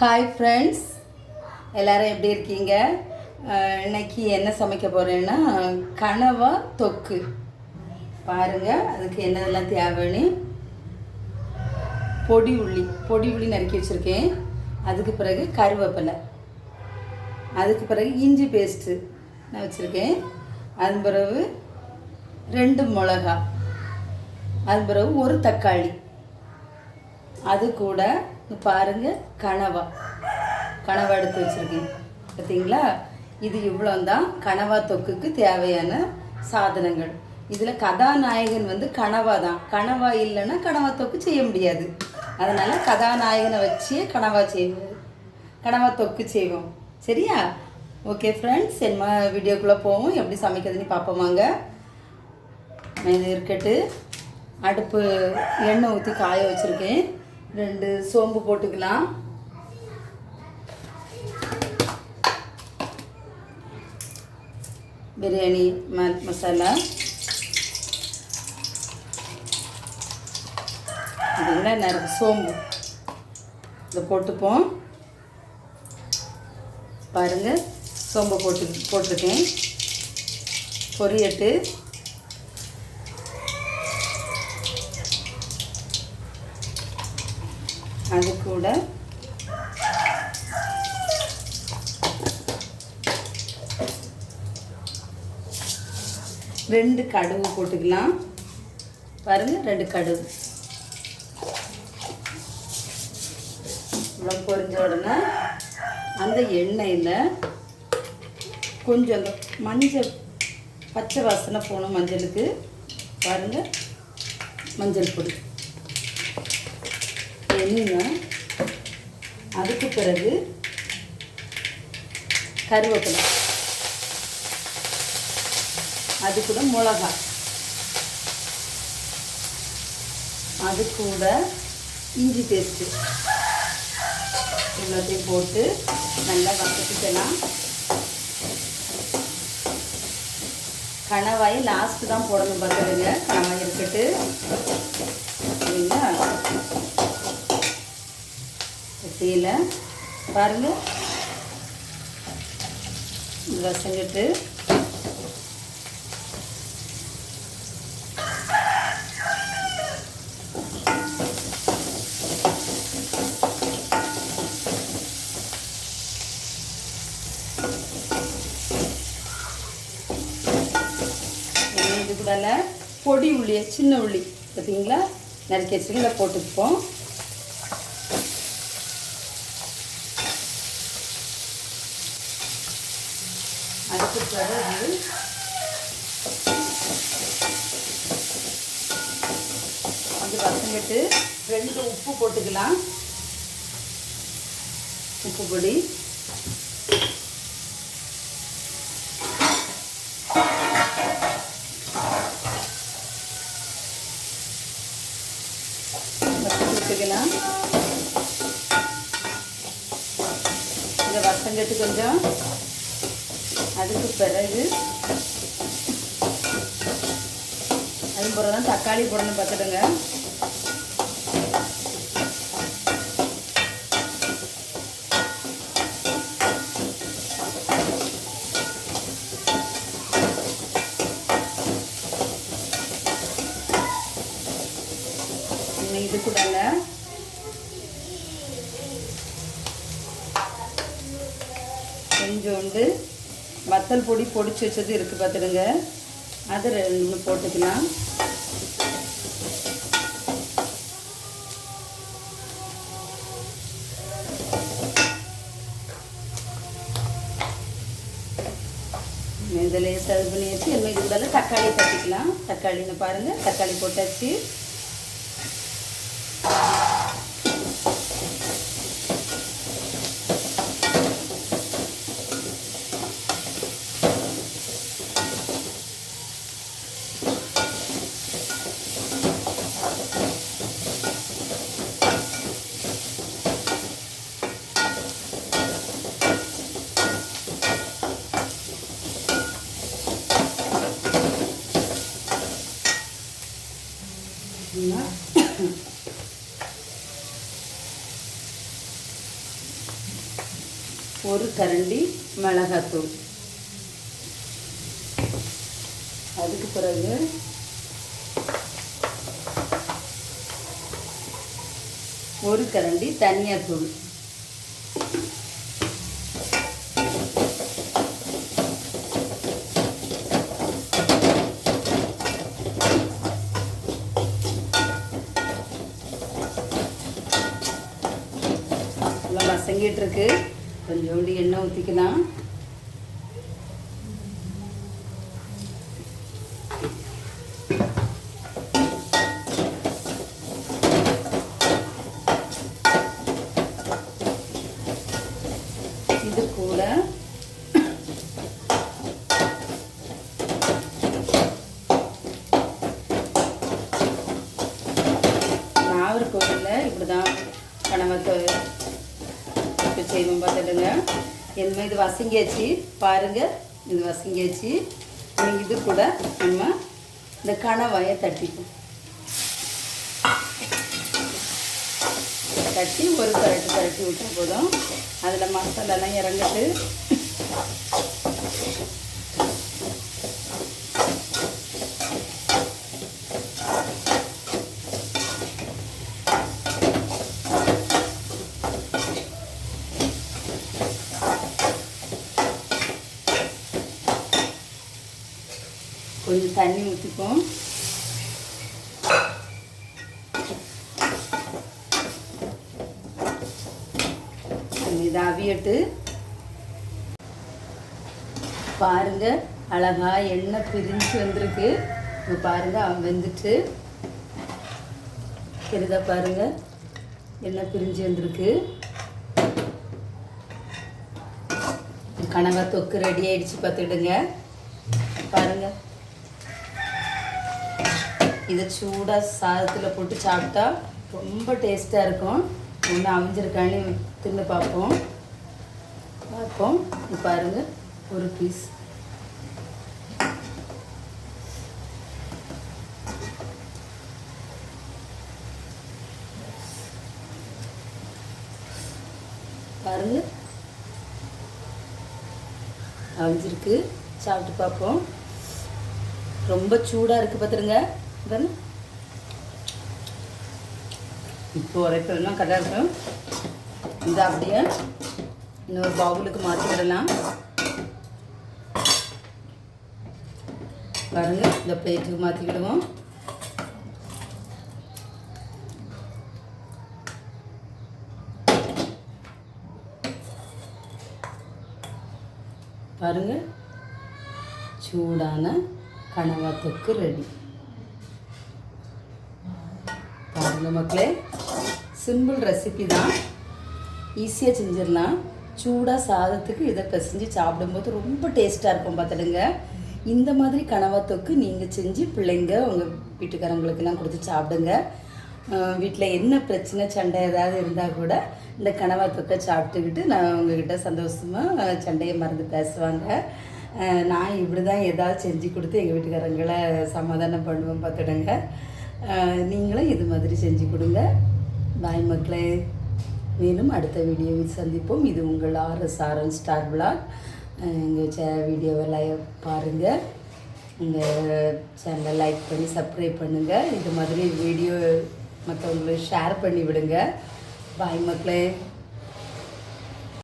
Hi friends, எல்லோரும் எப்படி இருக்கீங்க? இன்னைக்கு என்ன சமைக்க போகிறேன்னா கனவா தொக்கு. பாருங்கள், அதுக்கு என்னதெல்லாம் தேவைன்னு. பொடி உள்ளி நறுக்கி வச்சுருக்கேன். அதுக்கு பிறகு கருவேப்பிலை, அதுக்கு பிறகு இஞ்சி பேஸ்ட்டு நான் வச்சுருக்கேன். அதன் பிறகு 2 மிளகா, அதன் பிறகு ஒரு தக்காளி, அது கூட பாருங்கள் கனவா எடுத்து வச்சுருக்கேன். பார்த்தீங்களா? இது இவ்வளோ தான் கனவா தொக்குக்கு தேவையான சாதனங்கள். இதில் கதாநாயகன் கனவா தான். கனவா இல்லைன்னா கனவா தொக்கு செய்ய முடியாது. அதனால் கதாநாயகனை வச்சே கனவா தொக்கு செய்வோம். சரியா? ஓகே ஃப்ரெண்ட்ஸ், என்ன வீடியோக்குள்ளே போவோம். எப்படி சமைக்கிறதுன்னு பார்ப்போமாங்க. இது இருக்கட்டு. அடுப்பு எண்ணெய் ஊற்றி காய வச்சுருக்கேன். 2 சோம்பு போட்டுக்கலாம். பிரியாணி மசாலா நிறைய சோம்பு இதை போட்டுப்போம். பாருங்கள், சோம்பு போட்டிருக்கேன். பொரியட்டு. அது கூட ரெண்டு கடுகு போட்டுக்கலாம். பாருங்கள், 2 கடுகு. இவ்வளோ பொரிஞ்ச உடனே அந்த எண்ணெயில் கொஞ்சம் மஞ்சள், பச்சை வாசனை போகணும் மஞ்சளுக்கு. பாருங்கள், மஞ்சள் பொடி எண்ணெய். அதுக்கு பிறகு கருவேப்பிலை, அது கூட மிளகா, அது கூட இஞ்சி பேஸ்ட்டு எல்லாத்தையும் போட்டு நல்லா வதக்கிக்கலாம். கணவாயை லாஸ்ட்டு தான் போடணும். பார்த்துடுங்க, கணவாய் இருக்கட்டு. சரிங்களா? கட்டியில் பாருங்கள், வசங்கிட்டு இது கூட பொடி உள்ளி, சின்ன உள்ளி பார்த்தீங்களா, நறுக்கி வச்சுருங்க, போட்டுப்போம். அதுக்கு பிறகு வசங்கிட்டு 2 உப்பு போட்டுக்கலாம். உப்பு பொடி, வச்சுக்கலாம். இதை வசங்கிட்டு கொஞ்சம். அதுக்கு பிறகு அது பிறகு தான் தக்காளி போடணும். பார்த்துடுங்க. இது கூட கொஞ்சோண்டு வத்தல் பொடி பொடிச்சு வச்சது இருக்குது. பார்த்துடுங்க, அது 2 போட்டுக்கலாம். இதில் சர்வ் பண்ணி வச்சு இது கூட தக்காளி தட்டிக்கலாம். தக்காளின்னு பாருங்கள், தக்காளி போட்டாச்சு. ஒரு கரண்டி மிளகாத்தூள். அதுக்கு பிறகு ஒரு கரண்டி தனியாத்தூள். நல்லா வசங்கிட்டு இருக்கு. கொஞ்சோண்டு எண்ணெய் ஊற்றிக்கலாம். இது கூட நாகர்கோவிலில் இப்படி தான் கணவத்தை செய்வோம் பார்த்துடுங்க. என்ன இது வசங்கியாச்சு பாருங்கள். இது வசங்கியாச்சு. இது கூட நம்ம இந்த கணவாயை தட்டிப்போம். தட்டி ஒரு கரட்டி விட்டா போதும். அதில் மசாலாலாம் இறங்கிட்டு கொஞ்சம் தண்ணி ஊற்றிப்போம். இதை அவியட்டு பாருங்க. அழகா எண்ணெய் பிரிஞ்சு வந்திருக்கு. பாருங்க அவன் வெந்துட்டு தெரியுதா? பாருங்க எண்ணெய் பிரிஞ்சு வந்திருக்கு. கனவா தொக்கு ரெடி ஆயிடுச்சு பார்த்துடுங்க. பாருங்க இதை சூடாக சாதத்தில் போட்டு சாப்பிட்டா ரொம்ப டேஸ்ட்டாக இருக்கும். ஒன்று அவிஞ்சிருக்கான்னு தின்னு பார்ப்போம். பாருங்கள் ஒரு பீஸ். பாருங்கள் அவிஞ்சிருக்கு. சாப்பிட்டு பார்ப்போம். ரொம்ப சூடாக இருக்குது பார்த்துருங்க. இப்போ உரைப்பெல்லாம் கரெக்டாக இருக்கும். இதை அப்படியே இன்னொரு பவுலுக்கு மாற்றி விடலாம். பாருங்கள் இந்த பிளேட்டுக்கு மாற்றிக்கிடுவோம். பாருங்கள் சூடான கனவா தொக்கு ரெடி. பாருங்கள் மக்களே, சிம்பிள் ரெசிபி தான், ஈஸியாக செஞ்சிடலாம். சூடாக சாதத்துக்கு இதை பிசைஞ்சு சாப்பிடும்போது ரொம்ப டேஸ்ட்டாக இருக்கும் பார்த்துடுங்க. இந்த மாதிரி கனவா தொக்கு நீங்கள் செஞ்சு பிள்ளைங்க உங்கள் வீட்டுக்காரங்களுக்கெல்லாம் கொடுத்து சாப்பிடுங்க. வீட்டில் என்ன பிரச்சனை சண்டை ஏதாவது இருந்தால் கூட இந்த கனவா தொக்கை சாப்பிட்டுக்கிட்டு நான் உங்கள்கிட்ட சந்தோஷமாக சண்டையை மறந்து பேசுவாங்க. நான் இப்படி தான் ஏதாவது செஞ்சு கொடுத்து எங்கள் வீட்டுக்காரங்களை சமாதானம் பண்ணுவேன் பார்த்துடுங்க. நீங்களும் இது மாதிரி செஞ்சு கொடுங்க. பாய் மக்களே. மேலும் அடுத்த வீடியோவில் சந்திப்போம். இது உங்கள் RS ஸ்டார் விளாக். எங்கள் வீடியோவை பாருங்கள். எங்கள் சேனலை லைக் பண்ணி சப்ஸ்கிரைப் பண்ணுங்கள். இது மாதிரி வீடியோ மற்றவங்களுக்கு ஷேர் பண்ணி விடுங்க. பாய் மக்களே.